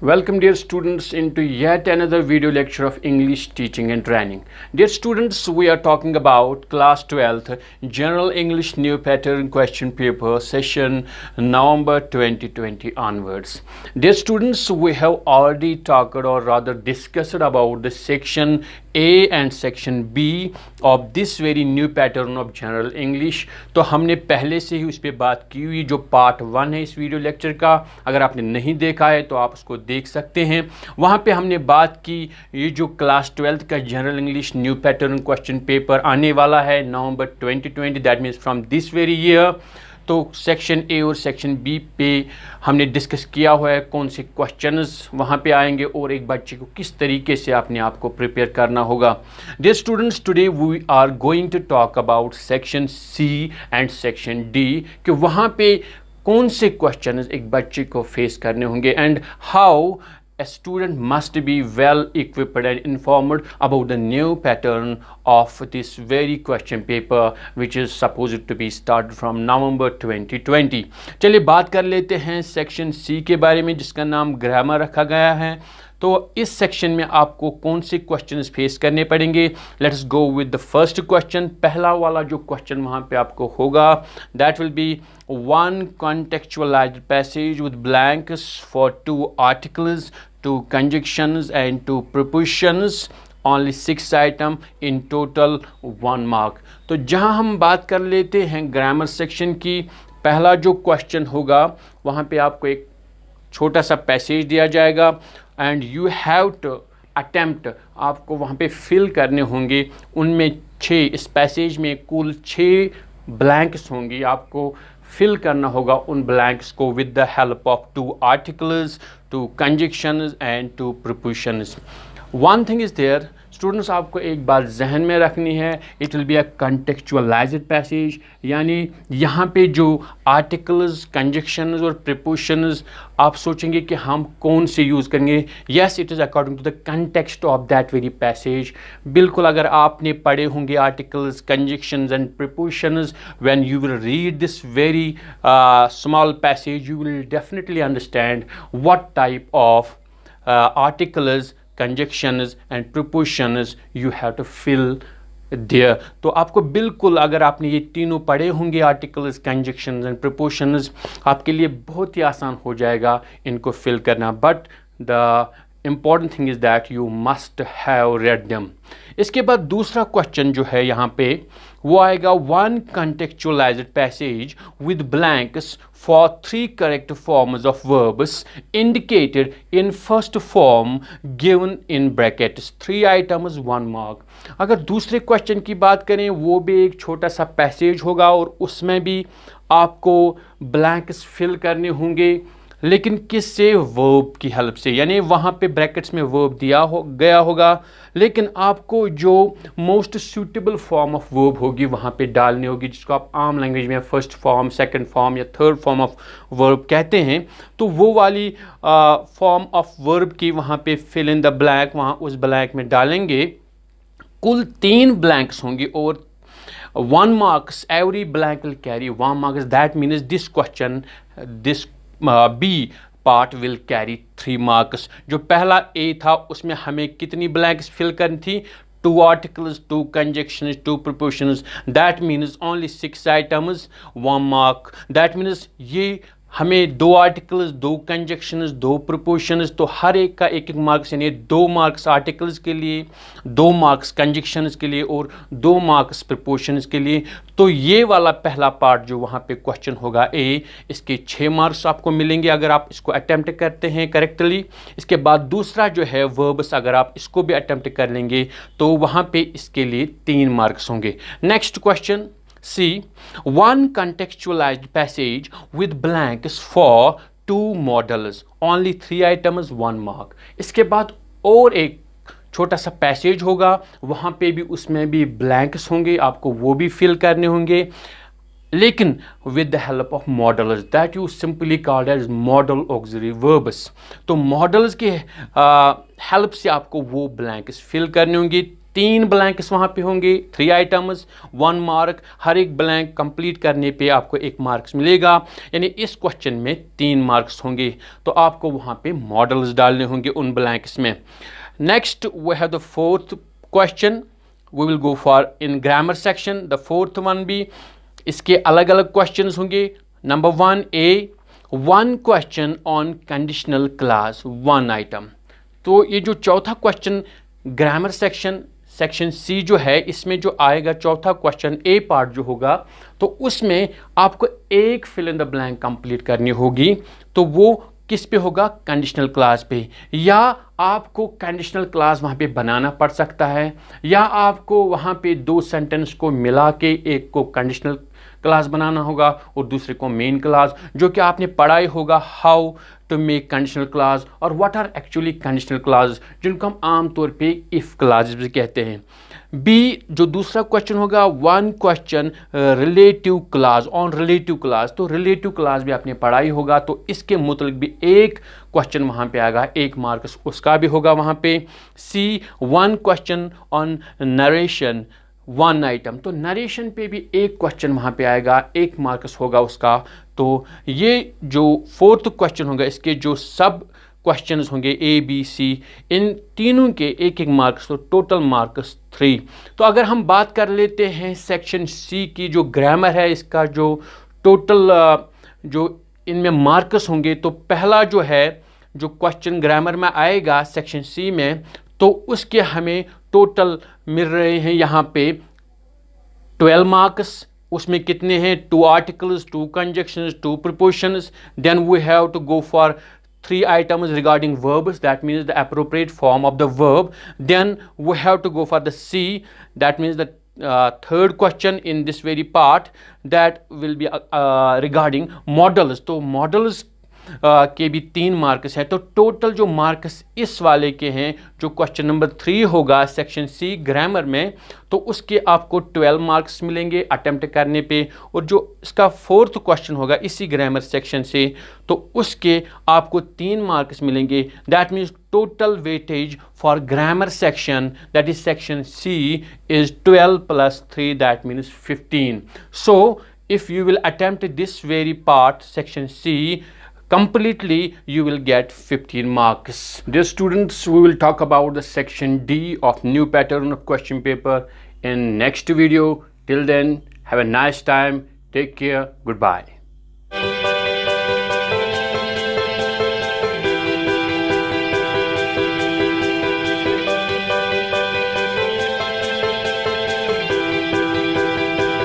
Welcome dear students into yet another video lecture of English teaching and training. Dear students, we are talking about class 12th General English New Pattern Question Paper session November 2020 onwards. Dear students, we have already talked or rather discussed about the section A and section B of this very new pattern of General English. तो हमने पहले से ही उस पर बात की हुई जो पार्ट 1 है इस वीडियो लेक्चर का, अगर आपने नहीं देखा है तो आप उसको देख सकते हैं। वहाँ पे हमने बात की ये जो क्लास 12th का general English new pattern question paper आने वाला है नवंबर 2020, that means from this very year. तो सेक्शन ए और सेक्शन बी पे हमने डिस्कस किया हुआ है कौन से क्वेश्चंस वहाँ पे आएंगे और एक बच्चे को किस तरीके से अपने आप को प्रिपेयर करना होगा। Dear students, today we are going to talk about section C and section D कि वहाँ पे कौन से क्वेश्चंस एक बच्चे को फेस करने होंगे and how a student must be well equipped and informed about the new pattern of this very question paper which is supposed to be started from November 2020। चलिए बात कर लेते हैं सेक्शन सी के बारे में जिसका नाम ग्रामर रखा गया है। तो इस सेक्शन में आपको कौन से क्वेश्चंस फेस करने पड़ेंगे। Let's go with the first question. पहला वाला जो क्वेश्चन वहाँ पे आपको होगा that will be one contextualized passage with blanks for 2 articles, 2 conjunctions and 2 prepositions, only 6 item, in total 1 mark। तो जहाँ हम बात कर लेते हैं ग्रामर सेक्शन की, पहला जो क्वेश्चन होगा वहाँ पे आपको एक छोटा सा पैसेज दिया जाएगा and you have to attempt, आपको वहाँ पे फिल करने होंगे। उनमें 6, इस पैसेज में कुल 6 ब्लैंक्स होंगी, आपको फिल करना होगा उन ब्लैंक्स को with the help of 2 articles, 2 conjunctions and 2 prepositions. One thing is there students, आपको एक बात जहन में रखनी है, it will be a contextualized passage, यानी यहाँ पे जो आर्टिकल्स, कंजक्शंस और प्रीपोजिशंस आप सोचेंगे कि हम कौन से यूज़ करेंगे। Yes, it is according to the context of that very passage. बिल्कुल अगर आपने पढ़े होंगे articles, conjunctions and prepositions, when you will read this very small passage you will definitely understand what type of articles, conjunctions and prepositions you have to fill there। तो आपको बिल्कुल अगर आपने ये तीनों पढ़े होंगे आर्टिकल्स, कंजक्शंस एंड प्रीपोजिशंस, आपके लिए बहुत ही आसान हो जाएगा इनको फिल करना। But the important thing is that you must have read them. इसके बाद दूसरा क्वेश्चन जो है यहाँ पे वो आएगा one contextualized passage with blanks for 3 correct forms of verbs indicated in first form given in brackets, 3 items 1 mark. अगर दूसरे क्वेश्चन की बात करें वो भी एक छोटा सा पैसेज होगा और उसमें भी आपको ब्लैंक्स फिल करने होंगे, लेकिन किससे? वर्ब की हेल्प से, यानी वहाँ पे ब्रैकेट्स में वर्ब गया होगा, लेकिन आपको जो most suitable form of verb होगी वहाँ पे डालनी होगी, जिसको आप आम लैंग्वेज में फर्स्ट फॉर्म, सेकंड फॉर्म या थर्ड फॉर्म ऑफ वर्ब कहते हैं। तो वो वाली फॉर्म ऑफ वर्ब की वहाँ पे फिल इन द ब्लैंक, वहाँ उस ब्लैंक में डालेंगे। कुल 3 ब्लैंक्स होंगी और 1 marks, every blank will carry 1 marks। That means this question, this B part will carry 3 marks. जो पहला A था उसमें हमें कितनी ब्लैंक्स फिल करनी थी? 2 articles, 2 conjunctions, 2 prepositions, that means only 6 items 1 mark. That means ये हमें 2 आर्टिकल्स, 2 कंजक्शंस, 2 प्रीपोजिशंस, तो हर एक का 1-1 मार्क्स, यानी 2 मार्क्स आर्टिकल्स के लिए, 2 मार्क्स कंजक्शंस के लिए और 2 मार्क्स प्रीपोजिशंस के लिए। तो ये वाला पहला पार्ट जो वहाँ पे क्वेश्चन होगा ए, इसके 6 मार्क्स आपको मिलेंगे अगर आप इसको अटेम्प्ट करते हैं करेक्टली। इसके बाद दूसरा जो है वर्ब्स, अगर आप इसको भी अटेम्प्ट कर लेंगे तो वहाँ पे इसके लिए 3 मार्क्स होंगे। Next question C, one contextualized passage with blanks for 2 models, only 3 items 1 mark। इसके बाद और एक छोटा सा पैसेज होगा, वहाँ पे भी उसमें भी ब्लैंक्स होंगे, आपको वो भी फिल करने होंगे, लेकिन with the help of modals that you simply called as modal auxiliary verbs. तो मॉडल्स के हेल्प से आपको वो ब्लैंक्स फिल करने होंगे। 3 ब्लैंक्स वहाँ पे होंगे, 3 आइटम्स, 1 मार्क। हर एक ब्लैंक कंप्लीट करने पे आपको 1 मार्क्स मिलेगा, यानी इस क्वेश्चन में 3 मार्क्स होंगे। तो आपको वहाँ पे मॉडल्स डालने होंगे उन ब्लैंक्स में। Next we have the 4th question, we will go for in grammar section. The 4th one भी इसके अलग अलग क्वेश्चन होंगे। Number 1A, 1 question on conditional clause, 1 item. तो ये जो चौथा क्वेश्चन ग्रामर सेक्शन सी जो है, इसमें जो आएगा चौथा क्वेश्चन ए पार्ट जो होगा, तो उसमें आपको एक fill in the blank complete करनी होगी। तो वो किस पे होगा? कंडीशनल क्लास पे। या आपको कंडीशनल क्लास वहाँ पे बनाना पड़ सकता है, या आपको वहाँ पे 2 सेंटेंस को मिला के एक को कंडीशनल क्लास बनाना होगा और दूसरे को मेन क्लास, जो कि आपने पढ़ा ही होगा, how to make conditional clause और what are actually conditional clause, जिनको हम आमतौर पे इफ क्लासेस भी कहते हैं। बी जो दूसरा क्वेश्चन होगा, 1 question relative class on relative class. तो रिलेटिव क्लास भी आपने पढ़ा ही होगा, तो इसके मुतल्लिक भी एक क्वेश्चन वहाँ पे आएगा, 1 मार्क्स उसका भी होगा वहाँ पे। सी 1 क्वेश्चन ऑन नरेशन, 1 आइटम। तो नरेशन पे भी एक क्वेश्चन वहाँ पे आएगा, 1 मार्क्स होगा उसका। तो ये जो 4th क्वेश्चन होगा, इसके जो सब क्वेश्चंस होंगे A B C, इन तीनों के 1-1 मार्क्स, तो टोटल मार्क्स 3। तो अगर हम बात कर लेते हैं सेक्शन C की जो ग्रामर है, इसका जो टोटल जो इनमें मार्क्स होंगे, तो पहला जो है जो क्वेश्चन ग्रामर में आएगा सेक्शन C में, तो उसके हमें टोटल मिल रहे हैं यहाँ पे 12 मार्क्स। उसमें कितने हैं? 2 articles, 2 conjunctions, 2 prepositions. Then we have to go for 3 items regarding verbs, that means the appropriate form of the verb. Then we have to go for the C, that means the 3rd question in this very part, that will be regarding models. तो models के भी 3 marks हैं। तो total जो marks इस वाले के हैं, जो क्वेश्चन नंबर 3 होगा सेक्शन सी ग्रामर में, तो उसके आपको 12 मार्क्स मिलेंगे अटेम्प्ट करने पे। और जो इसका 4th क्वेश्चन होगा इसी ग्रामर सेक्शन से, तो उसके आपको 3 मार्क्स मिलेंगे। That means total weightage for grammar section, that is section C, is 12 + 3, that means 15। So if you will attempt this very part, section C, completely, you will get 15 marks. Dear students, we will talk about the section D of new pattern of question paper in next video. Till then, have a nice time. Take care. Goodbye.